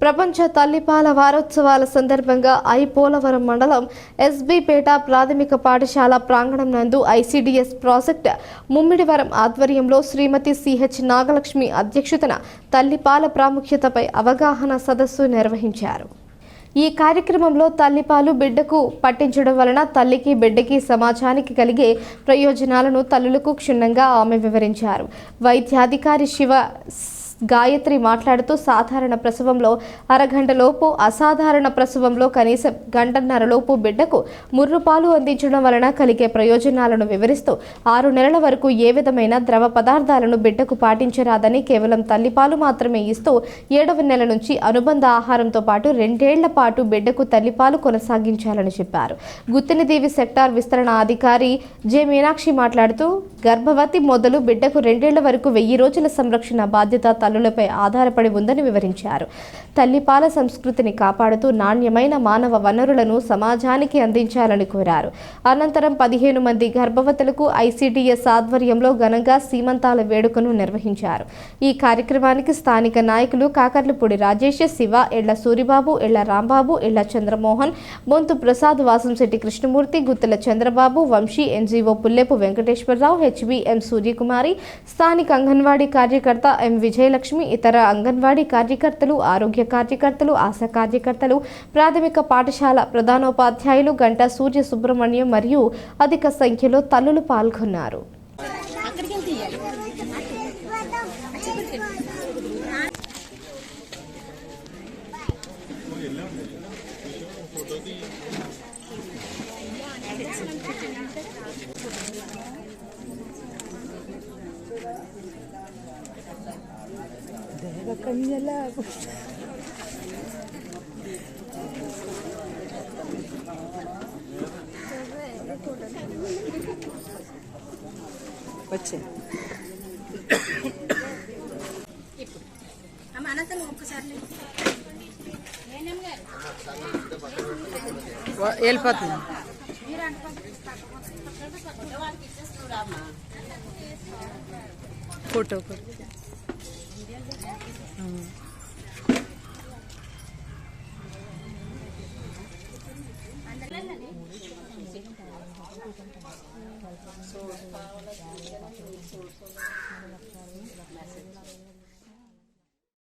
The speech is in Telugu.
ప్రపంచ తల్లిపాల వారోత్సవాల సందర్భంగా పోలవరం మండలం ఎస్బీపేట ప్రాథమిక పాఠశాల ప్రాంగణం నందు ఐసీడీఎస్ ప్రాజెక్ట్ ముమ్మిడివరం ఆధ్వర్యంలో శ్రీమతి సిహెచ్ నాగలక్ష్మి అధ్యక్షతన తల్లిపాల ప్రాముఖ్యతపై అవగాహన సదస్సు నిర్వహించారు. ఈ కార్యక్రమంలో తల్లిపాలు బిడ్డకు పట్టించడం వలన తల్లికి బిడ్డకి సమాజానికి కలిగే ప్రయోజనాలను తల్లులకు క్షుణ్ణంగా ఆమె వివరించారు. వైద్యాధికారి శివ గాయత్రి మాట్లాడుతూ సాధారణ ప్రసవంలో అరగంటలోపు, అసాధారణ ప్రసవంలో కనీసం గంటన్నరలోపు బిడ్డకు ముర్రుపాలు అందించడం వలన కలిగే ప్రయోజనాలను వివరిస్తూ 6 నెలల వరకు ఏ విధమైన ద్రవ పదార్థాలను బిడ్డకు పాటించరాదని, కేవలం తల్లిపాలు మాత్రమే ఇస్తూ 7వ నెల నుంచి అనుబంధ ఆహారంతో పాటు 2 ఏళ్ల పాటు బిడ్డకు తల్లిపాలు కొనసాగించాలని చెప్పారు. గుత్తినదేవి సెక్టార్ విస్తరణ అధికారి జె మీనాక్షి మాట్లాడుతూ గర్భవతి మొదలు బిడ్డకు 2 ఏళ్ల వరకు 1000 రోజుల సంరక్షణ బాధ్యత తల్లులపై ఆధారపడి ఉందని వివరించారు. తల్లిపాల సంస్కృతిని కాపాడుతూ నాణ్యమైన మానవ వనరులను సమాజానికి అందించాలని కోరారు. అనంతరం 15 మంది గర్భవతులకు ఐసీడీఎస్ ఆధ్వర్యంలో ఘనంగా సీమంతాల వేడుకను నిర్వహించారు. ఈ కార్యక్రమానికి స్థానిక నాయకులు కాకర్లపూడి రాజేష్, శివ, ఎళ్ల సూరిబాబు, ఎళ్ల రాంబాబు, ఎళ్ల చంద్రమోహన్, బొంతు ప్రసాద్, వాసంశెట్టి కృష్ణమూర్తి, గుత్తుల చంద్రబాబు, వంశీ, ఎన్జీఓ పుల్లెపు వెంకటేశ్వరరావు, హెచ్బిఎం సూర్యకుమారి, స్థానిక అంగన్వాడీ కార్యకర్త ఎం విజయలక్ష్మి, ఇతర అంగన్వాడీ కార్యకర్తలు, ఆరోగ్య కార్యకర్తలు, ఆశా కార్యకర్తలు, ప్రాథమిక పాఠశాల ప్రధానోపాధ్యాయులు గంటా సూర్య సుబ్రహ్మణ్యం మరియు అధిక సంఖ్యలో తల్లులు పాల్గొన్నారు. వచ్చే వెళ్ళిపోతుంది. ఫోటో